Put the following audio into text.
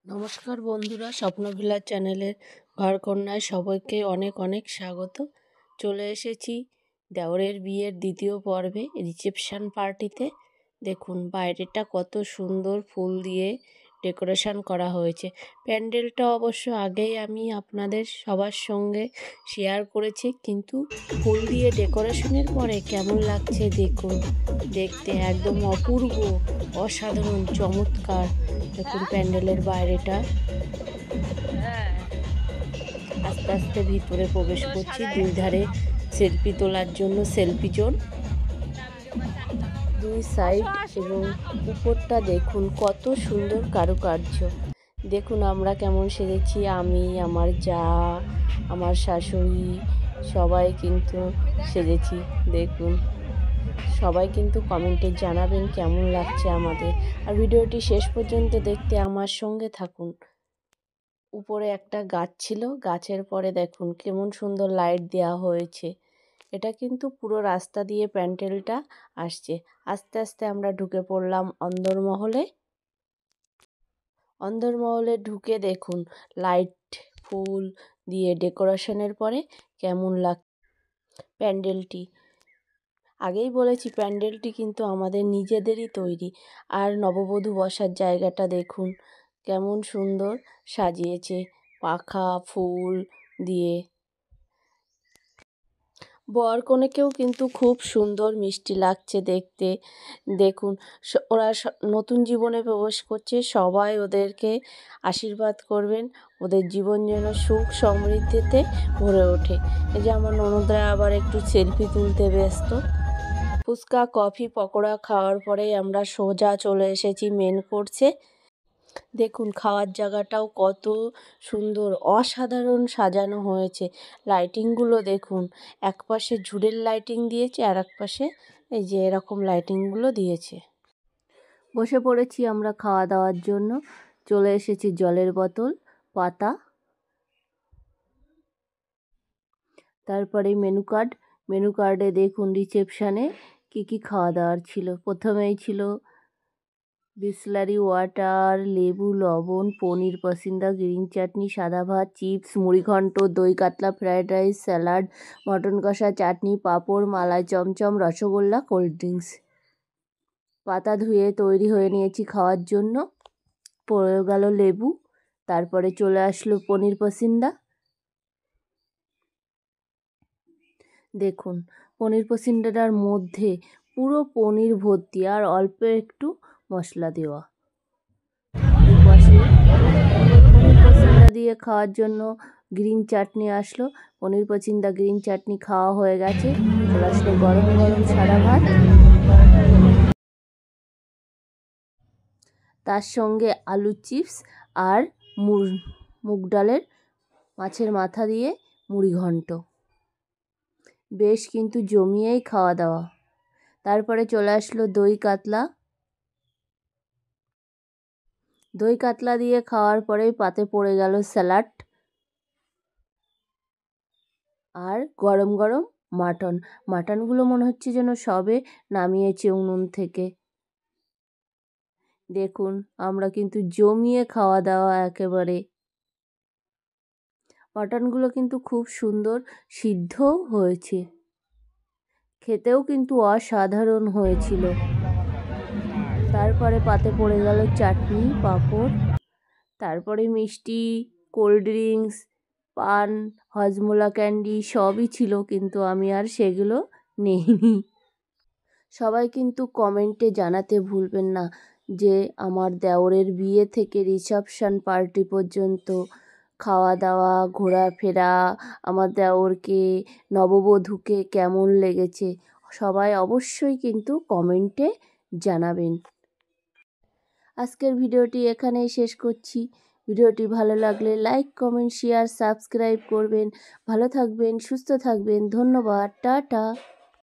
নমস্কার বন্ধুরা, স্বপ্নভিলা চ্যানেলের ঘরকন্যায় সবাইকে অনেক অনেক স্বাগত। চলে এসেছি দেওরের বিয়ের দ্বিতীয় পর্বে রিসেপশন পার্টিতে। দেখুন বাইরেটা কত সুন্দর ফুল দিয়ে ডেকোরেশন করা হয়েছে। প্যান্ডেলটা অবশ্য আগেই আমি আপনাদের সবার সঙ্গে শেয়ার করেছি, কিন্তু ফুল দিয়ে ডেকোরেশনের পরে কেমন লাগছে দেখুন। দেখতে একদম অপূর্ব, অসাধারণ, চমৎকার। দেখুন প্যান্ডেলের বাইরেটা। আস্তে আস্তে ভিতরে প্রবেশ করছি। দুই ধারে সেলফি তোলার জন্য সেলফি জোন, দুই সাইড, এবং উপরটা দেখুন কত সুন্দর কারুকার্য। দেখুন আমরা কেমন সেজেছি, আমি, আমার যা, আমার শাশুড়ি, সবাই কিন্তু সেজেছি। দেখুন সবাই কিন্তু কমেন্টে জানাবেন কেমন লাগছে আমাদের, আর ভিডিওটি শেষ পর্যন্ত দেখতে আমার সঙ্গে থাকুন। উপরে একটা গাছ ছিল, গাছের পরে দেখুন কেমন সুন্দর লাইট দেওয়া হয়েছে। এটা কিন্তু পুরো রাস্তা দিয়ে প্যান্ডেলটা আসছে। আস্তে আস্তে আমরা ঢুকে পড়লাম অন্দরমহলে। অন্দরমহলে ঢুকে দেখুন লাইট, ফুল দিয়ে ডেকোরেশনের পরে কেমন প্যান্ডেলটি। আগেই বলেছি প্যান্ডেলটি কিন্তু আমাদের নিজেদেরই তৈরি। আর নববধূ বসার জায়গাটা দেখুন কেমন সুন্দর সাজিয়েছে পাখা ফুল দিয়ে। বর কনেকেও কিন্তু খুব সুন্দর মিষ্টি লাগছে দেখতে। দেখুন ওরা নতুন জীবনে প্রবেশ করছে, সবাই ওদেরকে আশীর্বাদ করবেন, ওদের জীবন যেন সুখ সমৃদ্ধিতে ভরে ওঠে। এই যে আমার ননদরা আবার একটু সেলফি তুলতে ব্যস্ত। ফুচকা কফি পকোড়া খাওয়ার পরেই আমরা সোজা চলে এসেছি মেন কোর্সে। দেখুন খাওয়ার জায়গাটাও কত সুন্দর, অসাধারণ সাজানো হয়েছে। লাইটিংগুলো দেখুন, এক পাশে ঝুড়ের লাইটিং দিয়েছে, আর এক পাশে এই যে এরকম লাইটিংগুলো দিয়েছে। বসে পড়েছি আমরা খাওয়া দাওয়ার জন্য। চলে এসেছি জলের বোতল, পাতা, তারপরে মেনু কার্ডে দেখুন রিসেপশানে কী কী খাওয়া দাওয়ার ছিল। প্রথমেই ছিল বিসলারি ওয়াটার, লেবু, লবণ, পনির পসিন্দা, গ্রিন চাটনি, সাদা ভাত, চিপস, মুড়িঘণ্ট, দই কাতলা, ফ্রায়েড রাইস, স্যালাড, মটন কষা, চাটনি, পাঁপড়, মালাই চমচম, রসগোল্লা, কোল্ড ড্রিঙ্কস। পাতা ধুয়ে তৈরি হয়ে নিয়েছি খাওয়ার জন্য। পড়ে গেল লেবু, তারপরে চলে আসলো পনির পসিন্দা। দেখুন পনির পসিন্দাটার মধ্যে পুরো পনির ভর্তি আর অল্প একটু মশলা দেওয়া। পনির পসিন্দা দিয়ে খাওয়ার জন্য গ্রিন চাটনি আসলো। পনির পসিন্দা গ্রিন চাটনি খাওয়া হয়ে গেছে। চলে আসলো গরম গরম সাদা ভাত, তার সঙ্গে আলু চিপস আর মুগ ডালের মাছের মাথা দিয়ে মুড়িঘণ্ট। বেশ কিন্তু জমিয়েই খাওয়া দাওয়া। তারপরে চলে আসলো দই কাতলা। দই কাতলা দিয়ে খাওয়ার পরেই পাতে পড়ে গেল স্যালাড আর গরম গরম মাটনগুলো মনে হচ্ছে যেন সবে নামিয়েছে উনুন থেকে। দেখুন আমরা কিন্তু জমিয়ে খাওয়া দাওয়া একেবারে। মাটনগুলো কিন্তু খুব সুন্দর সিদ্ধও হয়েছে, খেতেও কিন্তু অসাধারণ হয়েছিল। তারপরে পাতে পড়ে গেল চাটনি, পাঁপড়, তারপরে মিষ্টি, কোল্ড ড্রিঙ্কস, পান, হজমোলা ক্যান্ডি সবই ছিল, কিন্তু আমি আর সেগুলো নিইনি। সবাই কিন্তু কমেন্টে জানাতে ভুলবেন না যে আমার দেওরের বিয়ে থেকে রিসেপশন পার্টি পর্যন্ত খাওয়া দাওয়া, ঘোরাফেরা, আমার দেওরকে, নববধূকে কেমন লেগেছে। সবাই অবশ্যই কিন্তু কমেন্টে জানাবেন। আজকের ভিডিওটি এখানেই শেষ করছি। ভিডিওটি ভালো লাগলে লাইক, কমেন্ট, শেয়ার, সাবস্ক্রাইব করবেন। ভালো থাকবেন, সুস্থ থাকবেন। ধন্যবাদ, টাটা।